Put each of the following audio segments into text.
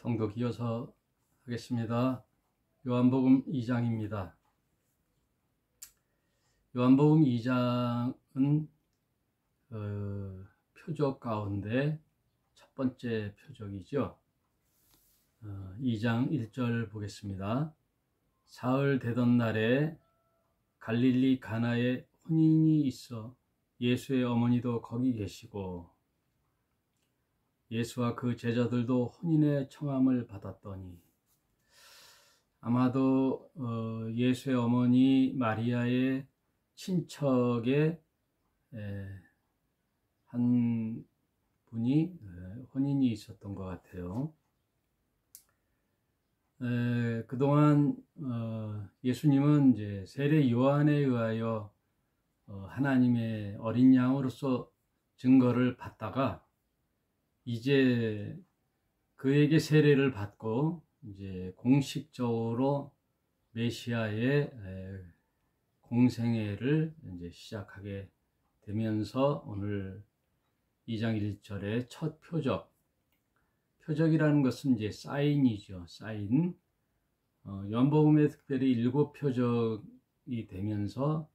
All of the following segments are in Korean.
성도 기여서 하겠습니다. 요한복음 2장입니다. 요한복음 2장은 표적 가운데 첫 번째 표적이죠. 2장 1절 보겠습니다. 사흘 되던 날에 갈릴리 가나에 혼인이 있어 예수의 어머니도 거기 계시고 예수와 그 제자들도 혼인의 청함을 받았더니, 아마도 예수의 어머니 마리아의 친척의 한 분이 혼인이 있었던 것 같아요. 그동안 예수님은 이제 세례 요한에 의하여 하나님의 어린 양으로서 증거를 받다가 이제 그에게 세례를 받고 이제 공식적으로 메시아의 공생애를 이제 시작하게 되면서 오늘 2장 1절의 첫 표적이라는 것은 이제 사인이죠. 사인. 요한복음에 특별히 7표적이 되면서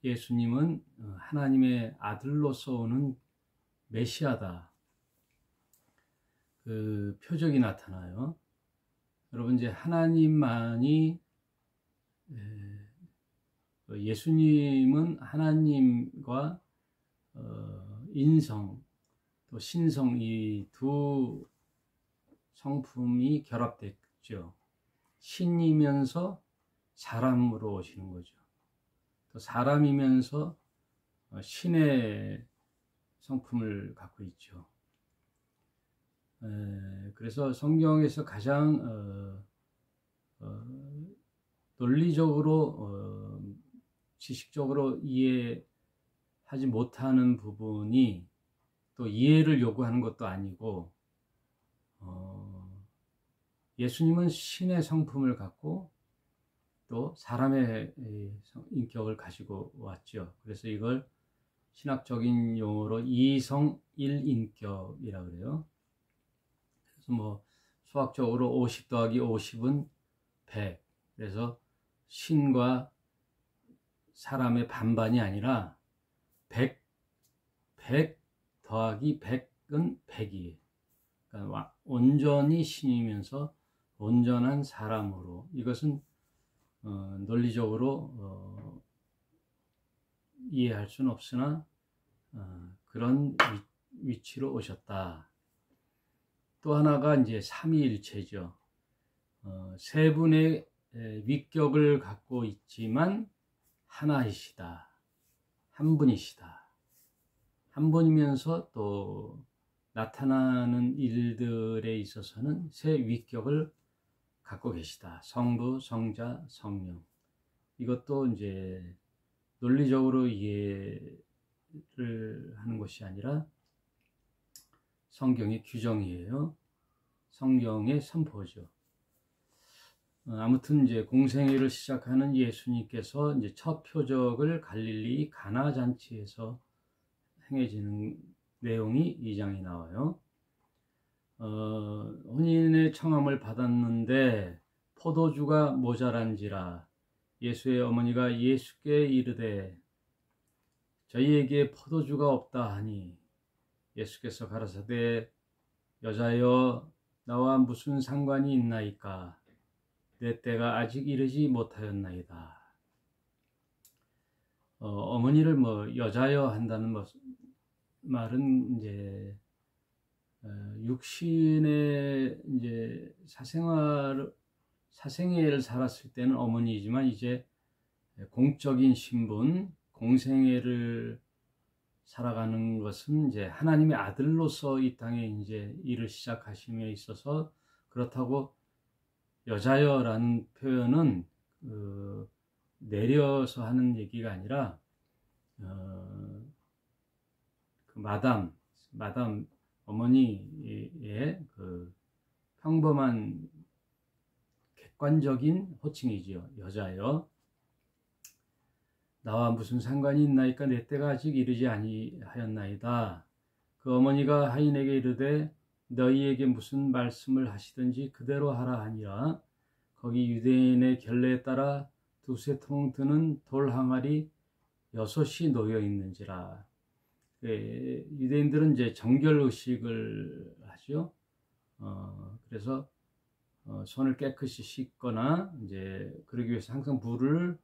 예수님은 하나님의 아들로서 오는 메시아다. 그 표적이 나타나요. 여러분, 이제 하나님만이, 예수님은 하나님과 인성 또 신성, 이 두 성품이 결합됐죠. 신이면서 사람으로 오시는 거죠. 또 사람이면서 신의 성품을 갖고 있죠. 그래서 성경에서 가장 논리적으로 지식적으로 이해하지 못하는 부분이 또 이해를 요구하는 것도 아니고, 예수님은 신의 성품을 갖고 또 사람의 인격을 가지고 왔죠. 그래서 이걸 신학적인 용어로 이성일인격이라고 그래요. 그래서 뭐 수학적으로 50 더하기 50은 100. 그래서 신과 사람의 반반이 아니라 100 더하기 100은 100이에요. 그러니까 온전히 신이면서 온전한 사람으로, 이것은 논리적으로 이해할 수는 없으나 그런 위치로 오셨다. 또 하나가 이제 삼위일체죠. 세 분의 위격을 갖고 있지만 하나이시다. 한 분이시다. 한 분이면서 또 나타나는 일들에 있어서는 세 위격을 갖고 계시다. 성부, 성자, 성령. 이것도 이제 논리적으로 이해를 하는 것이 아니라 성경의 규정이에요. 성경의 선포죠. 아무튼 이제 공생애를 시작하는 예수님께서 이제 첫 표적을 갈릴리 가나 잔치에서 행해지는 내용이 2장에 나와요. 혼인의 청함을 받았는데 포도주가 모자란지라 예수의 어머니가 예수께 이르되 저희에게 포도주가 없다 하니 예수께서 가라사대 여자여 나와 무슨 상관이 있나이까 내 때가 아직 이르지 못하였나이다. 어머니를 뭐 여자여 한다는 말은 이제 육신의 이제 사생애를 살았을 때는 어머니이지만 이제 공적인 신분, 공생애를 살아가는 것은 이제 하나님의 아들로서 이 땅에 이제 일을 시작하심에 있어서, 그렇다고 여자여라는 표현은 내려서 하는 얘기가 아니라 그 마담 어머니의 그 평범한 객관적인 호칭이지요. 여자여 나와 무슨 상관이 있나이까 내 때가 아직 이르지 아니하였나이다. 그 어머니가 하인에게 이르되 너희에게 무슨 말씀을 하시든지 그대로 하라 하니라. 거기 유대인의 결례에 따라 두세 통 드는 돌 항아리 6이 놓여 있는지라. 유대인들은 이제 정결 의식을 하죠. 그래서 손을 깨끗이 씻거나 이제 그러기 위해서 항상 물을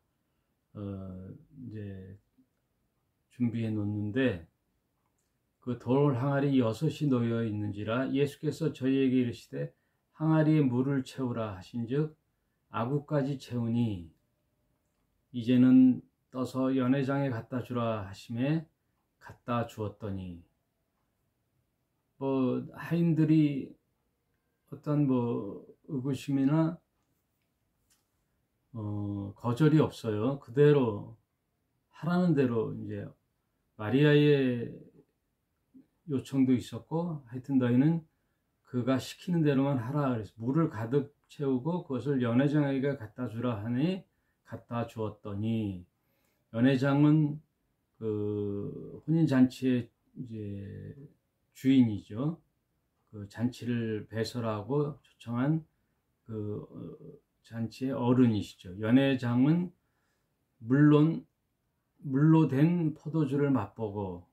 이제 준비해 놓는데, 그 돌 항아리 6이 놓여 있는지라. 예수께서 저희에게 이르시되 항아리에 물을 채우라 하신즉 아구까지 채우니 이제는 떠서 연회장에 갖다 주라 하심에 갖다 주었더니, 하인들이 어떤 의구심이나 거절이 없어요. 그대로 하라는 대로, 이제 마리아의 요청도 있었고, 하여튼 너희는 그가 시키는 대로만 하라 그래서 물을 가득 채우고 그것을 연회장에게 갖다 주라 하니 갖다 주었더니, 연회장은 그 혼인잔치의 이제 주인이죠. 그 잔치를 배설하고 초청한 그 잔치의 어른이시죠. 연회장은 물로 된 포도주를 맛보고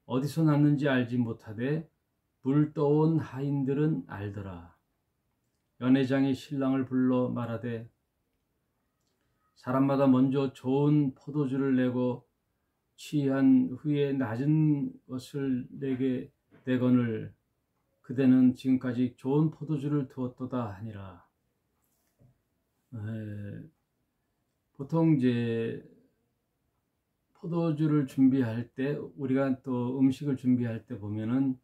어디서 났는지 알지 못하되 물 떠온 하인들은 알더라. 연회장이 신랑을 불러 말하되 사람마다 먼저 좋은 포도주를 내고 취한 후에 낮은 것을 내게 내거늘 그대는 지금까지 좋은 포도주를 두었도다 하니라. 보통 이제 포도주를 준비할 때, 우리가 또 음식을 준비할 때 보면은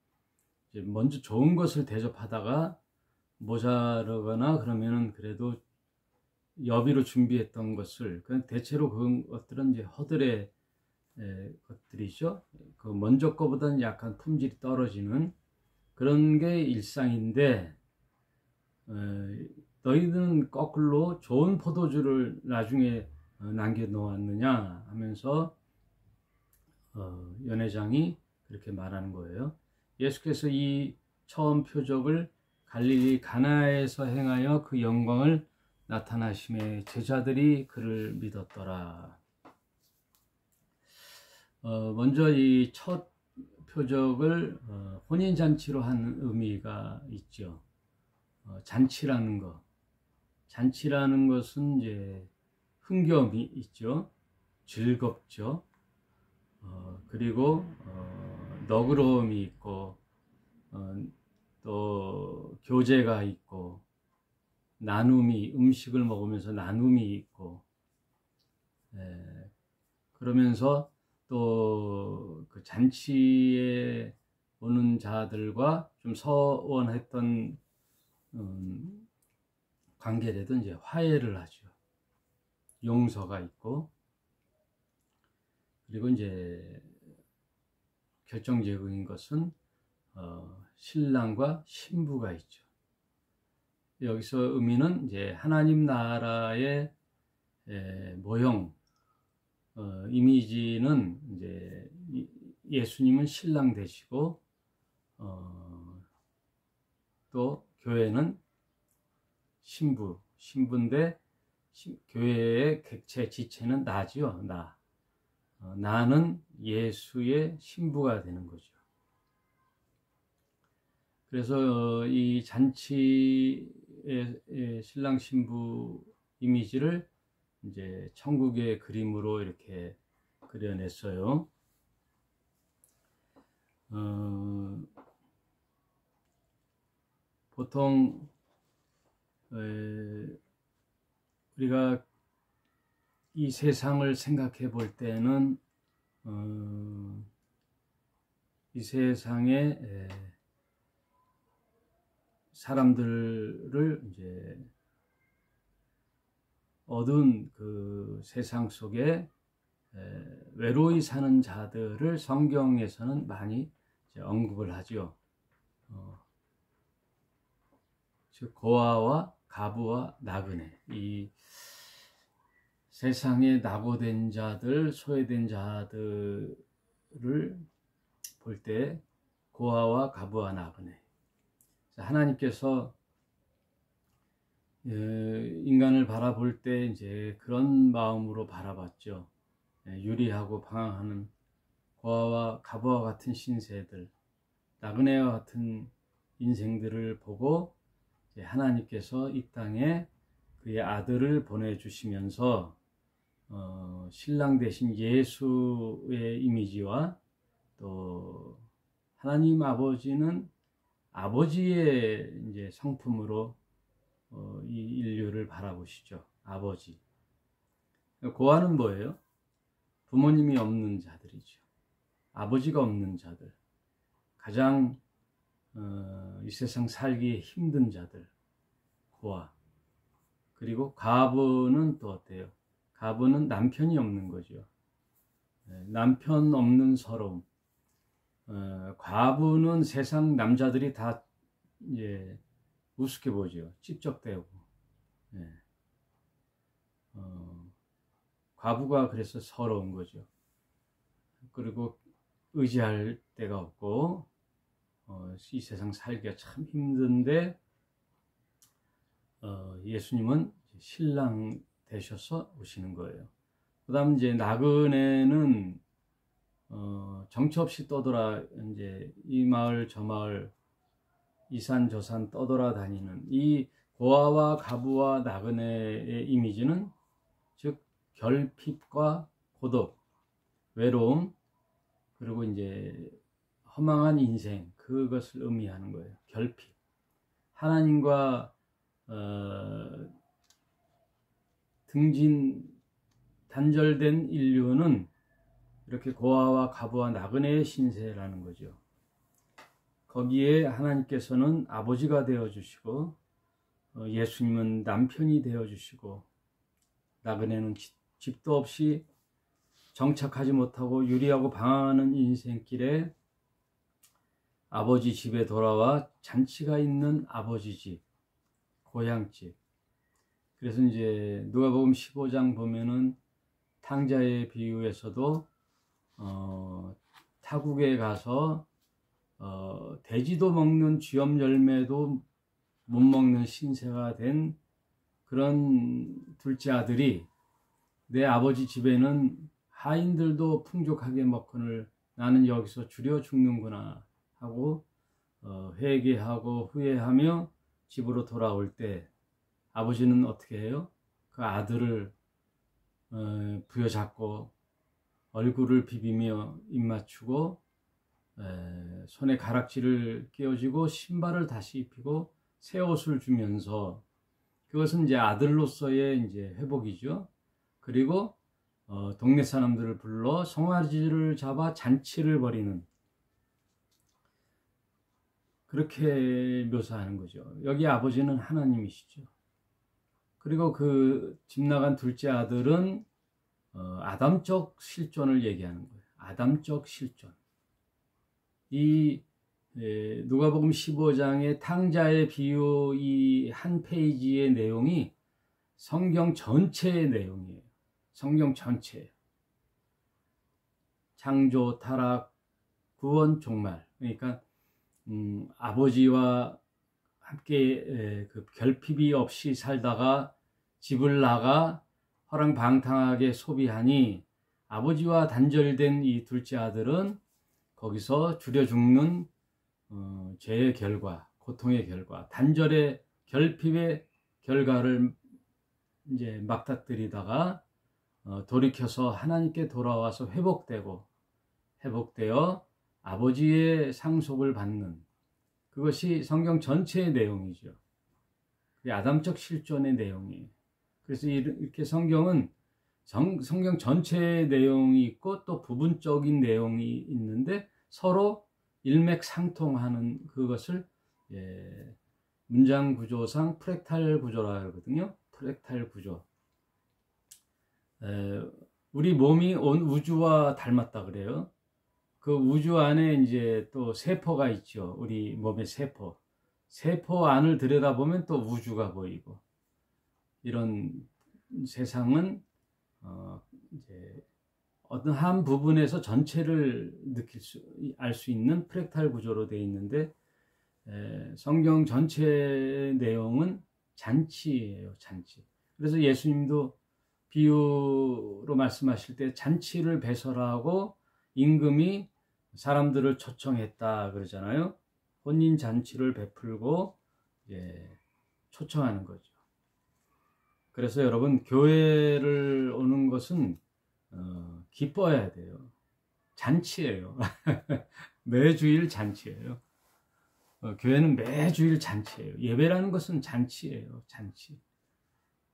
이제 먼저 좋은 것을 대접하다가 모자르거나 그러면은 그래도 여비로 준비했던 것을, 대체로 그런 것들은 이제 허들의 것들이죠. 그 먼저 거보다는 약간 품질이 떨어지는 그런 게 일상인데, 너희들은 거꾸로 좋은 포도주를 나중에 남겨 놓았느냐 하면서 연회장이 그렇게 말하는 거예요. 예수께서 이 처음 표적을 갈릴리 가나에서 행하여 그 영광을 나타나심에 제자들이 그를 믿었더라. 먼저 이 첫 표적을 혼인잔치로 한 의미가 있죠. 잔치라는 것. 잔치라는 것은 이제 흥겨움이 있죠. 즐겁죠. 그리고 너그러움이 있고, 또 교제가 있고, 나눔이, 음식을 먹으면서 나눔이 있고, 그러면서 또 그 잔치에 오는 자들과 좀 서원했던 관계라도 이제 화해를 하죠. 용서가 있고, 그리고 이제 결정적인 것은 신랑과 신부가 있죠. 여기서 의미는 이제 하나님 나라의 모형, 이미지는 이제 예수님은 신랑 되시고, 또 교회는 신부인데 교회의 객체 지체는 나지요. 나는 예수의 신부가 되는 거죠. 그래서 이 잔치의 신랑 신부 이미지를 이제 천국의 그림으로 이렇게 그려냈어요. 보통 우리가 이 세상을 생각해 볼 때는 이 세상에 사람들을 이제 어두운 그 세상 속에 외로이 사는 자들을 성경에서는 많이 이제 언급을 하죠. 즉 고아와 가부와 나그네, 이 세상에 낙오된 자들, 소외된 자들을 볼 때 고아와 가부와 나그네, 하나님께서 인간을 바라볼 때 이제 그런 마음으로 바라봤죠. 유리하고 방황하는 고아와 가부와 같은 신세들, 나그네와 같은 인생들을 보고 하나님께서 이 땅에 그의 아들을 보내주시면서 신랑 대신 예수의 이미지와 또 하나님 아버지는 아버지의 이제 성품으로 이 인류를 바라보시죠. 아버지. 고아는 뭐예요? 부모님이 없는 자들이죠. 아버지가 없는 자들. 가장 이 세상 살기 힘든 자들. 고아. 그리고 가부는 또 어때요? 가부는 남편이 없는 거죠. 남편 없는 서러움. 과부는 세상 남자들이 다 이제 우습게 보죠. 찝적대고. 과부가 그래서 서러운 거죠. 그리고 의지할 데가 없고 이 세상 살기가 참 힘든데 예수님은 신랑 되셔서 오시는 거예요. 그 다음 이제 나그네는 정처 없이 떠돌아 이제 이 마을 저 마을 이 산 저 산 떠돌아 다니는 이 고아와 가부와 나그네의 이미지는 즉 결핍과 고독, 외로움, 그리고 이제 허망한 인생, 그것을 의미하는 거예요. 결핍. 하나님과 단절된 인류는 이렇게 고아와 가부와 나그네의 신세라는 거죠. 거기에 하나님께서는 아버지가 되어주시고 예수님은 남편이 되어주시고 나그네는 집도 없이 정착하지 못하고 유리하고 방황하는 인생길에 아버지 집에 돌아와 잔치가 있는 아버지 집, 고향집. 그래서 이제 누가복음 15장 보면은 탕자의 비유에서도 타국에 가서 돼지도 먹는 쥐염 열매도 못 먹는 신세가 된 그런 둘째 아들이 내 아버지 집에는 하인들도 풍족하게 먹거늘 나는 여기서 줄여 죽는구나 하고 회개하고 후회하며 집으로 돌아올 때 아버지는 어떻게 해요? 그 아들을 부여잡고 얼굴을 비비며 입 맞추고 손에 가락지를 끼워주고 신발을 다시 입히고 새 옷을 주면서 그것은 이제 아들로서의 이제 회복이죠. 그리고 동네 사람들을 불러 송아지를 잡아 잔치를 벌이는 그렇게 묘사하는 거죠. 여기 아버지는 하나님이시죠. 그리고 그 집 나간 둘째 아들은 아담적 실존을 얘기하는 거예요. 아담적 실존. 이 누가복음 15장의 탕자의 비유 이 한 페이지의 내용이 성경 전체의 내용이에요. 성경 전체. 창조, 타락, 구원, 종말. 그러니까 아버지와 함께 그 결핍이 없이 살다가 집을 나가 허랑방탕하게 소비하니 아버지와 단절된 이 둘째 아들은 거기서 줄여 죽는 죄의 결과, 고통의 결과, 단절의 결핍의 결과를 이제 맞닥뜨리다가 돌이켜서 하나님께 돌아와서 회복되어 아버지의 상속을 받는 그것이 성경 전체의 내용이죠. 그게 아담적 실존의 내용이에요. 그래서 이렇게 성경은 성경 전체의 내용이 있고 또 부분적인 내용이 있는데 서로 일맥상통하는 그것을 문장 구조상 프랙탈 구조라고 하거든요. 프랙탈 구조. 우리 몸이 온 우주와 닮았다 그래요. 그 우주 안에 이제 또 세포가 있죠. 우리 몸의 세포. 세포 안을 들여다보면 또 우주가 보이고 이런 세상은 이제 어떤 한 부분에서 전체를 알 수 있는 프랙탈 구조로 되어 있는데 성경 전체 내용은 잔치예요, 잔치. 그래서 예수님도 비유로 말씀하실 때 잔치를 배설하고 임금이 사람들을 초청했다 그러잖아요. 혼인 잔치를 베풀고 초청하는 거죠. 그래서 여러분, 교회를 오는 것은 기뻐해야 돼요. 잔치예요. 매주일 잔치예요. 교회는 매주일 잔치예요. 예배라는 것은 잔치예요. 잔치.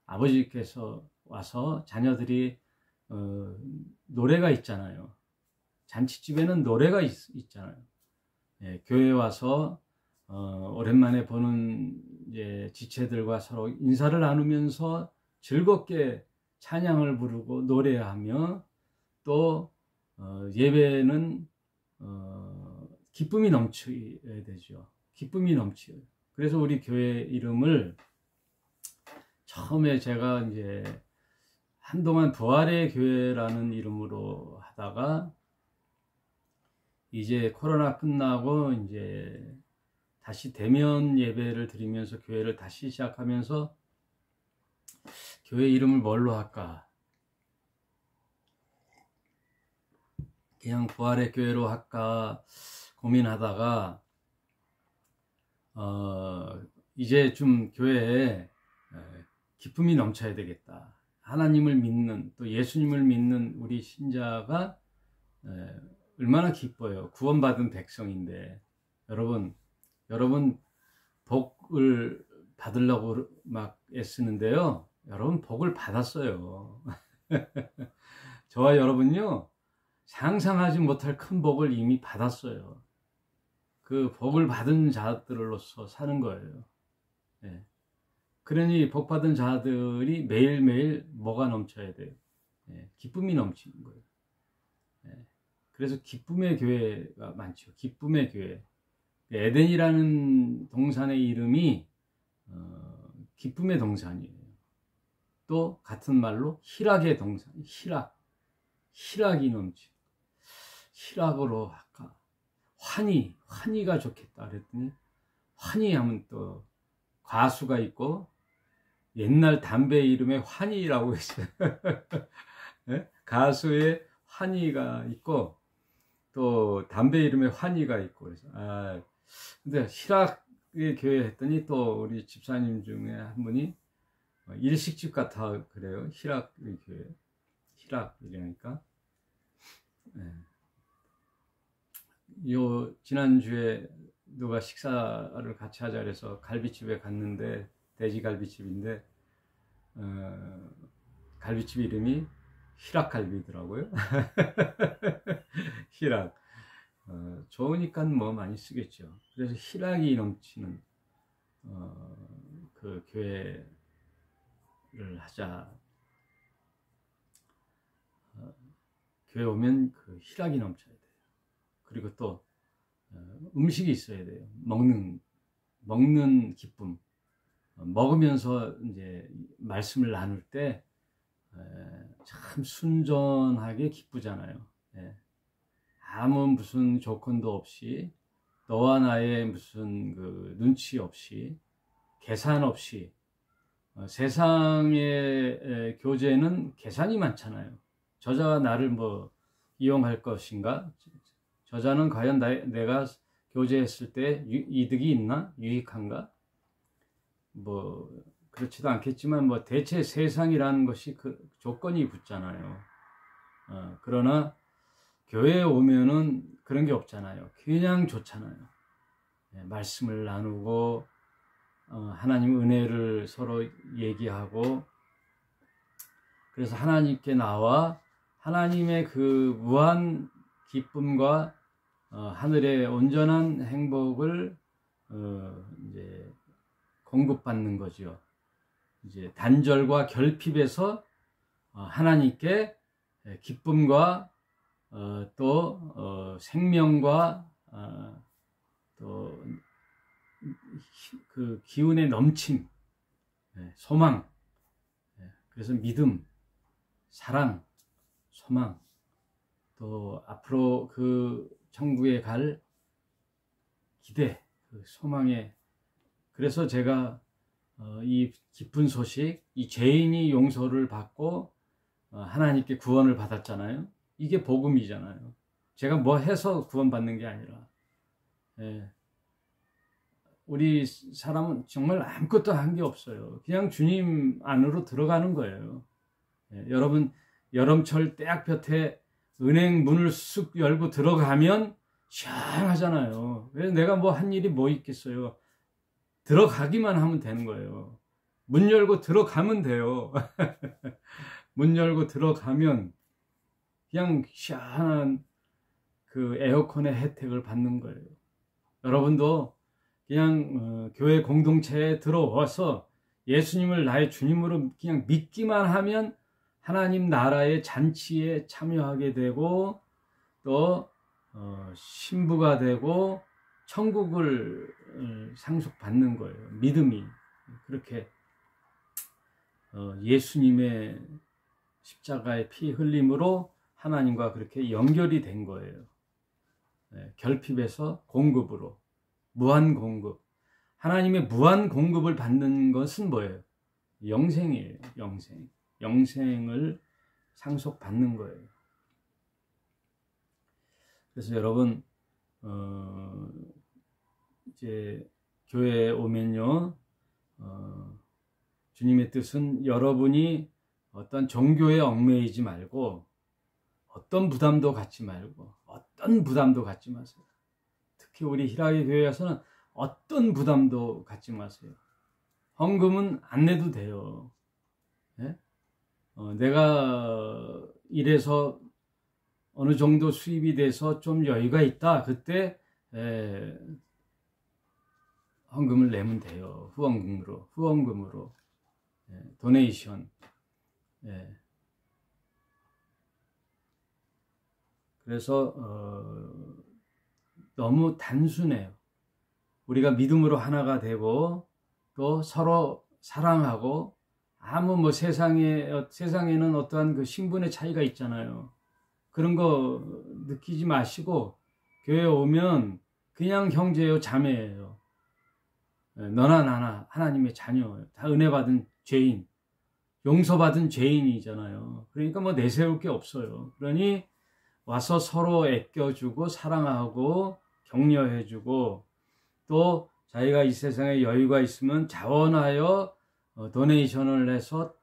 아버지께서 와서 자녀들이 노래가 있잖아요. 잔치집에는 노래가 있잖아요. 교회에 와서 오랜만에 보는 지체들과 서로 인사를 나누면서 즐겁게 찬양을 부르고 노래하며 또 예배는 기쁨이 넘쳐야 되죠. 기쁨이 넘쳐요. 그래서 우리 교회 이름을 처음에 제가 한동안 부활의 교회라는 이름으로 하다가 이제 코로나 끝나고 다시 대면 예배를 드리면서 교회를 다시 시작하면서 교회 이름을 뭘로 할까? 그냥 부활의 교회로 할까 고민하다가 이제 좀 교회에 기쁨이 넘쳐야 되겠다. 하나님을 믿는, 또 예수님을 믿는 우리 신자가 얼마나 기뻐요. 구원받은 백성인데 여러분 복을 받으려고 막 애쓰는데요, 여러분 복을 받았어요. 저와 여러분요, 상상하지 못할 큰 복을 이미 받았어요. 그 복을 받은 자들로서 사는 거예요. 그러니 복 받은 자들이 매일매일 뭐가 넘쳐야 돼요? 기쁨이 넘치는 거예요. 그래서 기쁨의 교회가 많죠. 기쁨의 교회. 에덴이라는 동산의 이름이 기쁨의 동산이에요. 또 같은 말로 희락의 동산, 희락이 넘치. 희락으로 할까? 환희가 좋겠다 그랬더니, 환희하면 또 과수가 있고 옛날 담배 이름에 환희라고 했어요. 가수의 환희가 있고 또 담배 이름에 환희가 있고, 그래서 근데 희락의 교회 했더니 또 우리 집사님 중에 한 분이 일식집 같아 그래요. 희락의 교회, 희락 이러니까. 지난주에 누가 식사를 같이 하자 그래서 갈비집에 갔는데, 돼지갈비집인데 갈비집 이름이 희락갈비더라고요. 희락. 좋으니까 뭐 많이 쓰겠죠. 그래서 희락이 넘치는 그 교회를 하자. 교회 오면 그 희락이 넘쳐야 돼요. 그리고 또 음식이 있어야 돼요. 먹는 기쁨. 먹으면서 말씀을 나눌 때 참 순전하게 기쁘잖아요. 아무 무슨 조건도 없이, 너와 나의 무슨 그 눈치 없이, 계산 없이. 세상의 교제는 계산이 많잖아요. 저자가 나를 뭐 이용할 것인가? 저자는 과연 내가 교제했을 때 이득이 있나? 유익한가? 뭐 그렇지도 않겠지만 뭐 대체 세상이라는 것이 그 조건이 붙잖아요. 그러나 교회에 오면은 그런 게 없잖아요. 그냥 좋잖아요. 말씀을 나누고 하나님 은혜를 서로 얘기하고, 그래서 하나님께 나와 하나님의 그 무한 기쁨과 하늘의 온전한 행복을 공급받는 거죠. 단절과 결핍에서 하나님께 기쁨과 또 생명과 또 그 기운의 넘침, 소망, 그래서 믿음, 사랑, 소망, 또 앞으로 그 천국에 갈 기대, 그 소망의, 그래서 제가 이 기쁜 소식, 이 죄인이 용서를 받고 하나님께 구원을 받았잖아요. 이게 복음이잖아요. 제가 뭐 해서 구원받는 게 아니라, 예. 우리 사람은 정말 아무것도 한 게 없어요. 그냥 주님 안으로 들어가는 거예요. 예. 여러분 여름철 떼약볕에 은행 문을 쑥 열고 들어가면 시원하잖아요. 왜 내가 뭐 한 일이 뭐 있겠어요. 들어가기만 하면 되는 거예요. 문 열고 들어가면 돼요. 문 열고 들어가면 그냥 시원한 그 에어컨의 혜택을 받는 거예요. 여러분도 그냥 교회 공동체에 들어와서 예수님을 나의 주님으로 그냥 믿기만 하면 하나님 나라의 잔치에 참여하게 되고 또 신부가 되고 천국을 상속받는 거예요. 믿음이 그렇게 예수님의 십자가의 피 흘림으로 하나님과 그렇게 연결이 된 거예요. 결핍에서 공급으로, 무한 공급. 하나님의 무한 공급을 받는 것은 뭐예요? 영생이에요. 영생. 영생을 상속받는 거예요. 그래서 여러분 이제 교회에 오면요, 주님의 뜻은 여러분이 어떤 종교에 얽매이지 말고 어떤 부담도 갖지 말고 어떤 부담도 갖지 마세요. 특히 우리 희락의 교회에서는 어떤 부담도 갖지 마세요. 헌금은 안 내도 돼요. 네? 내가 이래서 어느 정도 수입이 돼서 좀 여유가 있다. 그때 헌금을 내면 돼요. 후원금으로. 도네이션. 그래서 너무 단순해요. 우리가 믿음으로 하나가 되고 또 서로 사랑하고 아무 뭐 세상에는 어떠한 그 신분의 차이가 있잖아요. 그런 거 느끼지 마시고 교회에 오면 그냥 형제요 자매예요. 너나 나나 하나님의 자녀예요. 다 은혜 받은 죄인, 용서받은 죄인이잖아요. 그러니까 뭐 내세울 게 없어요. 그러니 와서 서로 애껴주고 사랑하고 격려해주고 또 자기가 이 세상에 여유가 있으면 자원하여 도네이션을 해서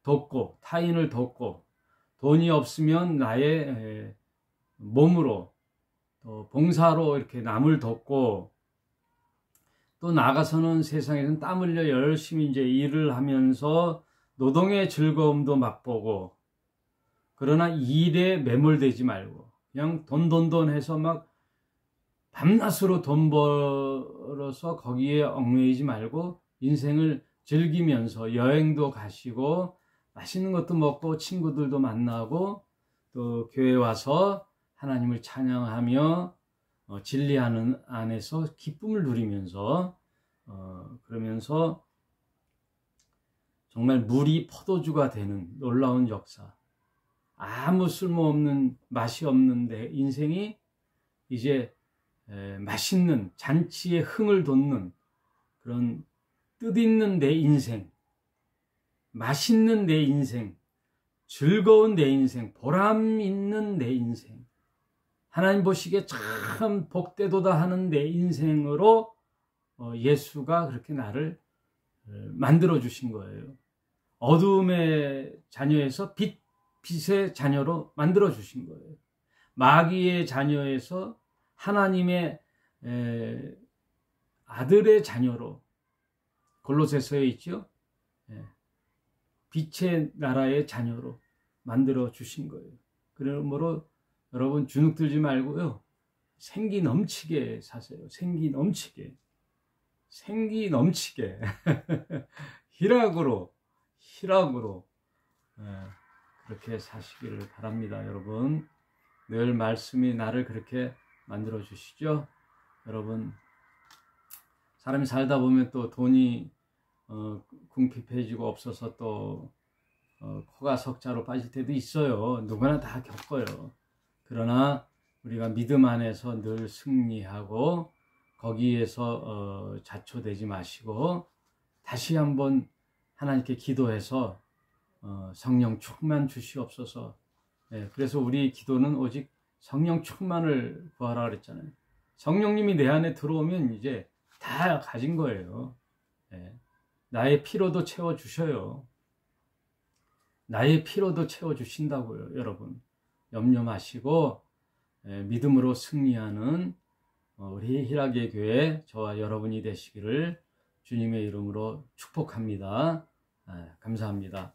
돕고 타인을 돕고 돈이 없으면 나의 몸으로 또 봉사로 이렇게 남을 돕고 또 나가서는 세상에서는 땀 흘려 열심히 이제 일을 하면서 노동의 즐거움도 맛보고 그러나 일에 매몰되지 말고 그냥 돈 해서 막 밤낮으로 돈 벌어서 거기에 얽매이지 말고 인생을 즐기면서 여행도 가시고 맛있는 것도 먹고 친구들도 만나고 또 교회 와서 하나님을 찬양하며 진리하는 안에서 기쁨을 누리면서 그러면서 정말 물이 포도주가 되는 놀라운 역사. 아무 쓸모없는 맛이 없는 내 인생이 이제 맛있는 잔치에 흥을 돋는 그런 뜻있는 내 인생, 맛있는 내 인생, 즐거운 내 인생, 보람 있는 내 인생, 하나님 보시기에 참 복되도다 하는 내 인생으로 예수가 그렇게 나를 만들어 주신 거예요. 어두움의 자녀에서 빛의 자녀로 만들어 주신 거예요. 마귀의 자녀에서 하나님의 아들의 자녀로 골로새서에 있죠. 빛의 나라의 자녀로 만들어 주신 거예요. 그러므로 여러분 주눅들지 말고요. 생기 넘치게 사세요. 생기 넘치게. 희락으로 그렇게 사시기를 바랍니다. 여러분 늘 말씀이 나를 그렇게 만들어 주시죠. 여러분 사람이 살다 보면 또 돈이 궁핍해지고 없어서 또 코가 석자로 빠질 때도 있어요. 누구나 다 겪어요. 그러나 우리가 믿음 안에서 늘 승리하고 거기에서 자초되지 마시고 다시 한번 하나님께 기도해서 성령 충만 주시옵소서. 예, 그래서 우리 기도는 오직 성령 충만을 구하라 그랬잖아요. 성령님이 내 안에 들어오면 이제 다 가진 거예요. 예, 나의 피로도 채워주셔요. 나의 피로도 채워주신다고요. 여러분 염려 마시고 믿음으로 승리하는 우리 희락의 교회 저와 여러분이 되시기를 주님의 이름으로 축복합니다. 감사합니다.